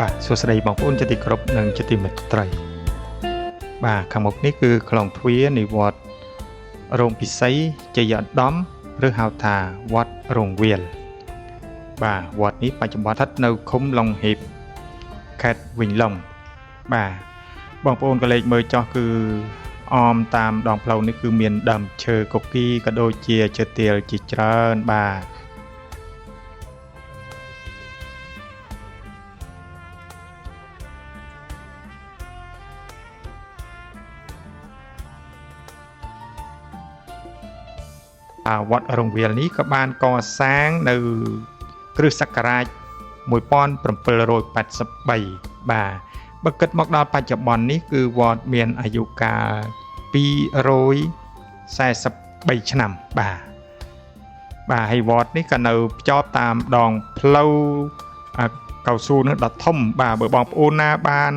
បាទសួស្តីបងប្អូនជាទីគោរពនិងជាទីមេត្រីបាទខាងមុខនេះគឺខ្លងទ្វារនៃវត្តរោងពិសីជ័យឧត្តមឬហៅថាវត្តរងវាលបាទវត្តនេះបច្ចុប្បន្នស្ថិតនៅឃុំឡុងហេបខេត្តវិញឡុងបាទបងប្អូនក៏លេខមើលចោះគឺអមតាមដងផ្លូវនេះគឺមានដើមឈើកុកគីក៏ដូចជាឈើទាលជាច្រើនបាទវត្តរងវាលនេះក៏បានកសាងនៅគ្រិស្តសករាជ1783បាទបើគិតមកដល់បច្ចុប្បន្ននេះគឺវត្តមានអាយុកាល243ឆ្នាំបាទហើយវត្តនេះក៏នៅភ្ជាប់តាមដងផ្លូវកៅស៊ូនឹងដ៏ធំបាទបើបងប្អូនណាបាន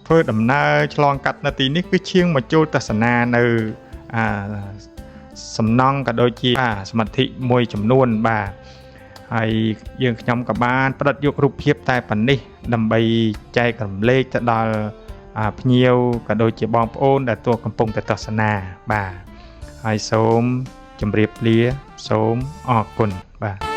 ធ្វើដំណើរឆ្លងកាត់នៅទីនេះគឺឈៀងមកចូលទស្សនានៅសំណង់ក៏ដូចជាសមាធិមួយចំនួនបាទហើយយើងខ្ញុំក៏បានផ្ដិតយករូបភាពតែប៉ុណ្នេះដើម្បីចែករំលែកទៅដល់ភ្ញៀវក៏ដូចជាបងប្អូនដែលកំពុងតែទស្សនាបាទហើយសូមជម្រាបលាសូមអរគុណបាទ